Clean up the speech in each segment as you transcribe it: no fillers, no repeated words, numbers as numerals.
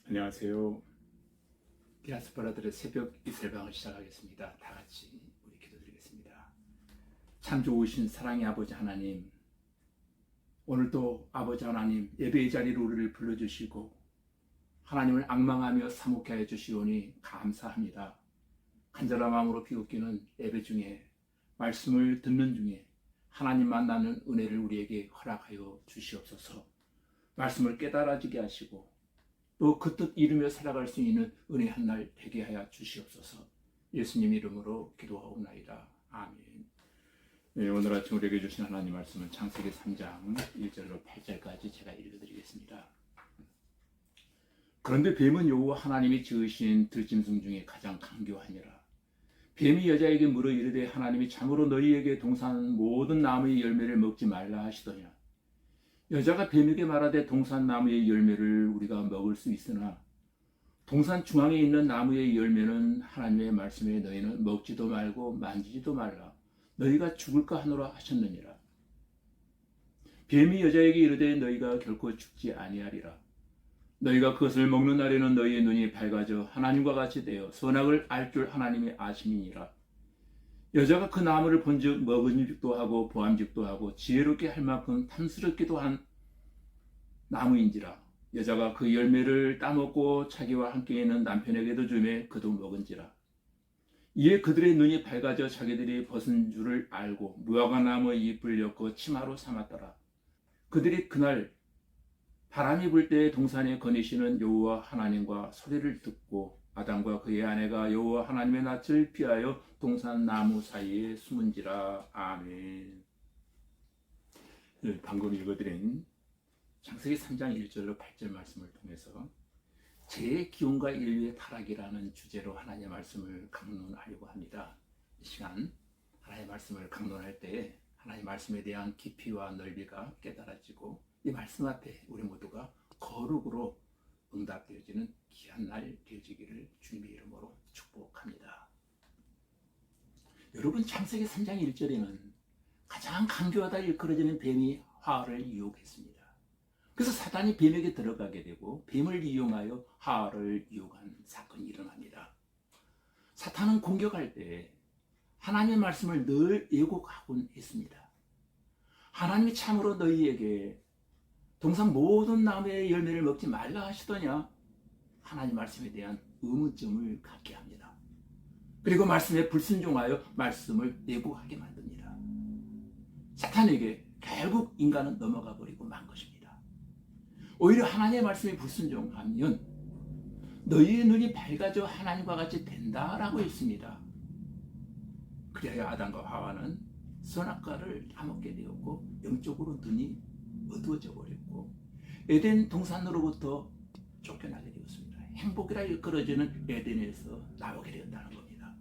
안녕하세요. 디아스포라들의 새벽 이슬방을 시작하겠습니다. 다 같이 우리 기도드리겠습니다. 참 좋으신 사랑의 아버지 하나님, 오늘도 아버지 하나님 예배의 자리로 우리를 불러주시고 하나님을 앙망하며 사목해 해 주시오니 감사합니다. 간절한 마음으로 비웃기는 예배 중에 말씀을 듣는 중에 하나님 만나는 은혜를 우리에게 허락하여 주시옵소서. 말씀을 깨달아지게 하시고 또 그 뜻 이루며 살아갈 수 있는 은혜 한 날 되게 하여 주시옵소서. 예수님 이름으로 기도하옵나이다. 아멘. 네, 오늘 아침 우리에게 주신 하나님 말씀은 창세기 3장 1절로 8절까지 제가 읽어드리겠습니다. 그런데 뱀은 여호와 하나님이 지으신 들짐승 중에 가장 강교하니라. 뱀이 여자에게 물어 이르되 하나님이 참으로 너희에게 동산 모든 나무의 열매를 먹지 말라 하시더냐. 여자가 뱀에게 말하되 동산 나무의 열매를 우리가 먹을 수 있으나 동산 중앙에 있는 나무의 열매는 하나님의 말씀에 너희는 먹지도 말고 만지지도 말라. 너희가 죽을까 하노라 하셨느니라. 뱀이 여자에게 이르되 너희가 결코 죽지 아니하리라. 너희가 그것을 먹는 날에는 너희의 눈이 밝아져 하나님과 같이 되어 선악을 알 줄 하나님이 아심이니라. 여자가 그 나무를 본즉 먹은직도 하고 보암직도 하고 지혜롭게 할 만큼 탐스럽기도 한 나무인지라. 여자가 그 열매를 따먹고 자기와 함께 있는 남편에게도 주매 그도 먹은지라. 이에 그들의 눈이 밝아져 자기들이 벗은 줄을 알고 무화과 나무의 잎을 엮고 치마로 삼았더라. 그들이 그날 바람이 불 때 동산에 거니시는 여호와 하나님과 소리를 듣고 아담과 그의 아내가 여호와 하나님의 낯을 피하여 동산 나무 사이에 숨은지라. 아멘. 방금 읽어드린 창세기 3장 1절로 8절 말씀을 통해서 제 기온과 인류의 타락이라는 주제로 하나님의 말씀을 강론하려고 합니다. 이 시간 하나님의 말씀을 강론할 때 하나님의 말씀에 대한 깊이와 넓이가 깨달아지고 이 말씀 앞에 우리 모두가 거룩으로 응답되어지는 귀한 날 되어지기를 주님의 이름으로 축복합니다. 여러분, 창세기 3장 1절에는 가장 강교하다 일컬어지는 뱀이 하와를 유혹했습니다. 그래서 사단이 뱀에게 들어가게 되고 뱀을 이용하여 하와를 유혹한 사건이 일어납니다. 사탄은 공격할 때 하나님의 말씀을 늘 왜곡하곤 했습니다. 하나님이 참으로 너희에게 동산 모든 나무의 열매를 먹지 말라 하시더냐? 하나님 말씀에 대한 의문점을 갖게 합니다. 그리고 말씀에 불순종하여 말씀을 왜곡하게 만듭니다. 사탄에게 결국 인간은 넘어가 버리고 만 것입니다. 오히려 하나님의 말씀에 불순종하면 너희의 눈이 밝아져 하나님과 같이 된다라고 했습니다. 그래야 아담과 하와는 선악과를 따먹게 되었고 영적으로 눈이 어두워져 버렸고 에덴 동산으로부터 쫓겨나게 되었습니다. 행복이라 일컬어지는 에덴에서 나오게 되었다는 겁니다.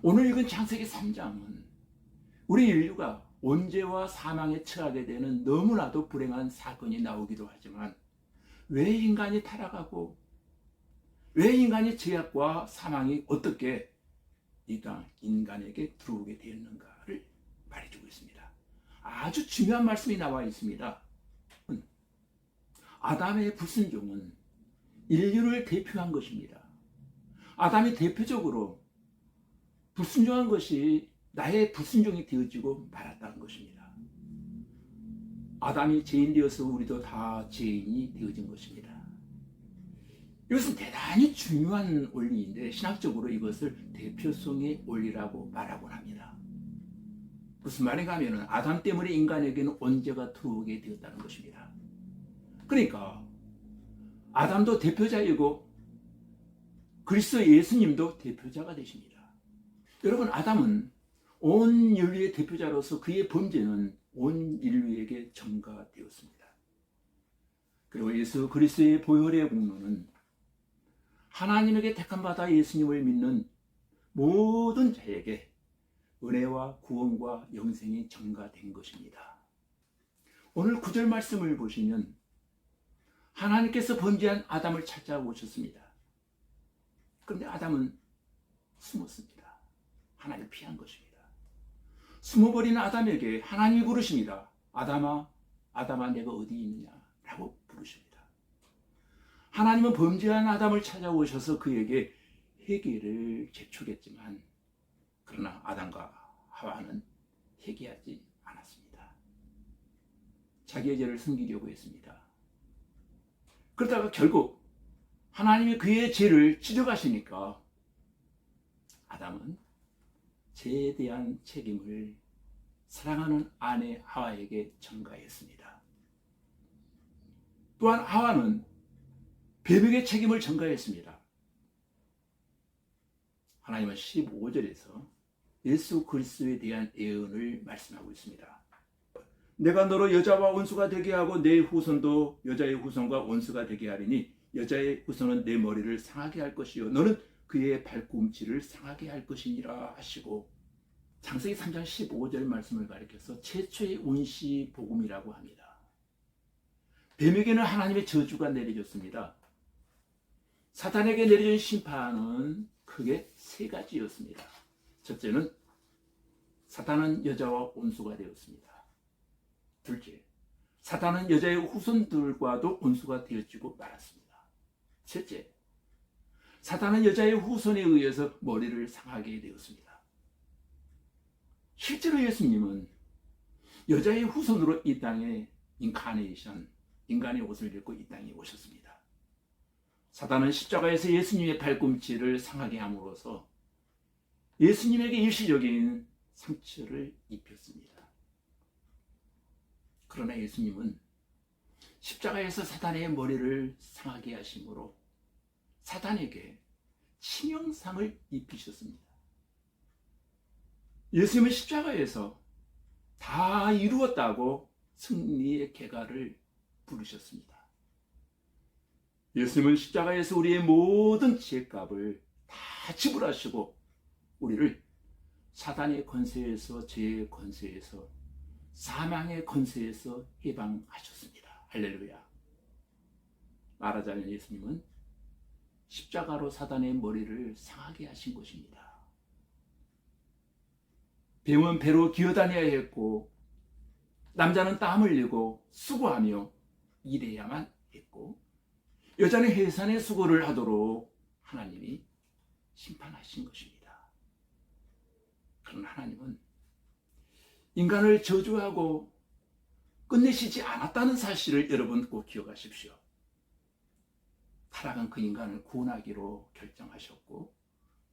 오늘 읽은 창세기 3장은 우리 인류가 온죄와 사망에 처하게 되는 너무나도 불행한 사건이 나오기도 하지만 왜 인간이 타락하고 왜 인간의 죄악과 사망이 어떻게 이 땅 인간에게 들어오게 되었는가를 말해주고 있습니다. 아주 중요한 말씀이 나와 있습니다. 아담의 불순종은 인류를 대표한 것입니다. 아담이 대표적으로 불순종한 것이 나의 불순종이 되어지고 말았다는 것입니다. 아담이 죄인 되어서 우리도 다 죄인이 되어진 것입니다. 이것은 대단히 중요한 원리인데 신학적으로 이것을 대표성의 원리라고 말하곤 합니다. 무슨 말인가 하면 아담 때문에 인간에게는 온죄가 들어오게 되었다는 것입니다. 그러니까 아담도 대표자이고 그리스도 예수님도 대표자가 되십니다. 여러분, 아담은 온 인류의 대표자로서 그의 범죄는 온 인류에게 전가되었습니다. 그리고 예수 그리스도의 보혈의 공로는 하나님에게 택함받아 예수님을 믿는 모든 자에게 은혜와 구원과 영생이 전가된 것입니다. 오늘 9절 말씀을 보시면 하나님께서 범죄한 아담을 찾아오셨습니다. 그런데 아담은 숨었습니다. 하나님을 피한 것입니다. 숨어버린 아담에게 하나님이 부르십니다. 아담아, 아담아, 내가 어디 있느냐? 라고 부르십니다. 하나님은 범죄한 아담을 찾아오셔서 그에게 회개를 재촉했지만 그러나 아담과 하와는 회개하지 않았습니다. 자기의 죄를 숨기려고 했습니다. 그러다가 결국 하나님이 그의 죄를 지적하시니까 아담은 죄에 대한 책임을 사랑하는 아내 하와에게 전가했습니다. 또한 하와는 뱀에게 책임을 전가했습니다. 하나님은 15절에서 예수 그리스도에 대한 예언을 말씀하고 있습니다. 내가 너로 여자와 원수가 되게 하고 내 후손도 여자의 후손과 원수가 되게 하리니 여자의 후손은 내 머리를 상하게 할 것이요 너는 그의 발꿈치를 상하게 할 것이니라 하시고, 창세기 3장 15절 말씀을 가리켜서 최초의 원시 복음이라고 합니다. 뱀에게는 하나님의 저주가 내려졌습니다. 사탄에게 내려진 심판은 크게 세 가지였습니다. 첫째는 사탄은 여자와 원수가 되었습니다. 둘째, 사탄은 여자의 후손들과도 원수가 되어지고 말았습니다. 셋째, 사탄은 여자의 후손에 의해서 머리를 상하게 되었습니다. 실제로 예수님은 여자의 후손으로 이 땅에 인카네이션, 인간의 옷을 입고 이 땅에 오셨습니다. 사탄은 십자가에서 예수님의 발꿈치를 상하게 함으로써 예수님에게 일시적인 상처를 입혔습니다. 그러나 예수님은 십자가에서 사탄의 머리를 상하게 하심으로 사탄에게 치명상을 입히셨습니다. 예수님은 십자가에서 다 이루었다고 승리의 개가를 부르셨습니다. 예수님은 십자가에서 우리의 모든 죄값을 다 지불하시고 우리를 사단의 권세에서, 죄의 권세에서, 사망의 권세에서 해방하셨습니다. 할렐루야. 말하자면 예수님은 십자가로 사단의 머리를 상하게 하신 것입니다. 뱀은 배로 기어다녀야 했고 남자는 땀 흘리고 수고하며 일해야만 했고 여자는 해산의 수고를 하도록 하나님이 심판하신 것입니다. 그러나 하나님은 인간을 저주하고 끝내시지 않았다는 사실을 여러분 꼭 기억하십시오. 타락한 그 인간을 구원하기로 결정하셨고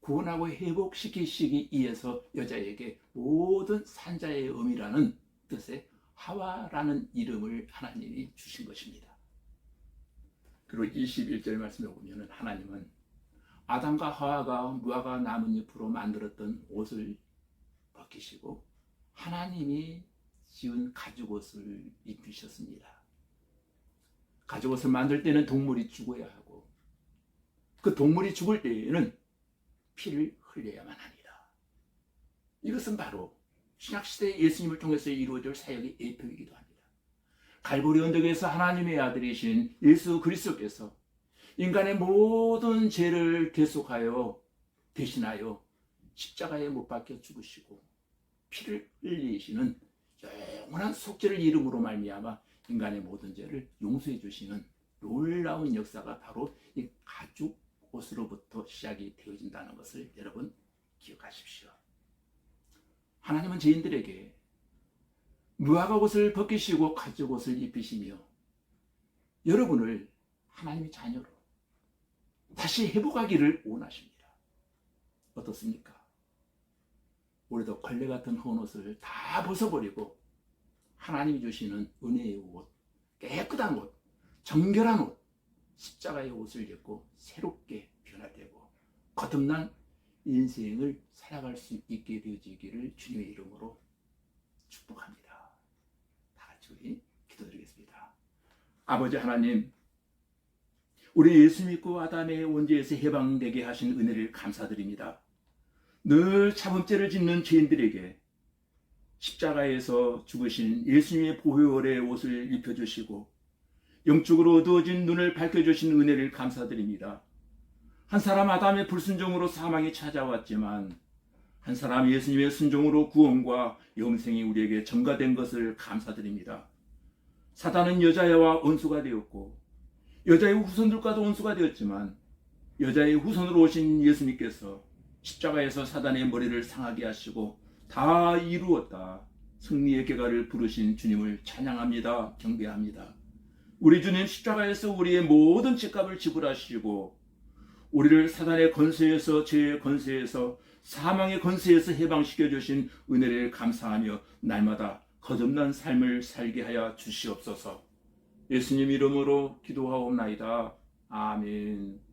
구원하고 회복시키시기 위해서 여자에게 모든 산자의 의미라는 뜻의 하와라는 이름을 하나님이 주신 것입니다. 그리고 21절 말씀에 보면 하나님은 아담과 하와가 무화과 나뭇잎으로 만들었던 옷을 벗기시고 하나님이 지은 가죽옷을 입히셨습니다. 가죽옷을 만들 때는 동물이 죽어야 하고 그 동물이 죽을 때에는 피를 흘려야만 합니다. 이것은 바로 신약시대 예수님을 통해서 이루어질 사역의 예표이기도 합니다. 갈보리 언덕에서 하나님의 아들이신 예수 그리스도께서 인간의 모든 죄를 대속하여 대신하여 십자가에 못 박혀 죽으시고 피를 흘리시는 영원한 속죄를 이름으로 말미암아 인간의 모든 죄를 용서해 주시는 놀라운 역사가 바로 이 가죽 옷으로부터 시작이 되어진다는 것을 여러분 기억하십시오. 하나님은 죄인들에게 무화과 옷을 벗기시고 가죽 옷을 입히시며 여러분을 하나님의 자녀로 다시 회복하기를 원하십니다. 어떻습니까? 우리도 걸레 같은 헌 옷을 다 벗어버리고 하나님이 주시는 은혜의 옷, 깨끗한 옷, 정결한 옷, 십자가의 옷을 입고 새롭게 변화되고 거듭난 인생을 살아갈 수 있게 되어지기를 주님의 이름으로 축복합니다. 다 같이 우리 기도드리겠습니다. 아버지 하나님, 우리 예수 믿고 아담의 원죄에서 해방되게 하신 은혜를 감사드립니다. 늘 참음죄를 짓는 죄인들에게 십자가에서 죽으신 예수님의 보혈의 옷을 입혀주시고 영적으로 어두워진 눈을 밝혀주신 은혜를 감사드립니다. 한 사람 아담의 불순종으로 사망이 찾아왔지만 한 사람 예수님의 순종으로 구원과 영생이 우리에게 전가된 것을 감사드립니다. 사단은 여자와 원수가 되었고 여자의 후손들과도 원수가 되었지만 여자의 후손으로 오신 예수님께서 십자가에서 사단의 머리를 상하게 하시고 다 이루었다. 승리의 계가를 부르신 주님을 찬양합니다. 경배합니다. 우리 주님 십자가에서 우리의 모든 죄값을 지불하시고 우리를 사단의 권세에서, 죄의 권세에서, 사망의 권세에서 해방시켜 주신 은혜를 감사하며 날마다 거듭난 삶을 살게 하여 주시옵소서. 예수님 이름으로 기도하옵나이다. 아멘.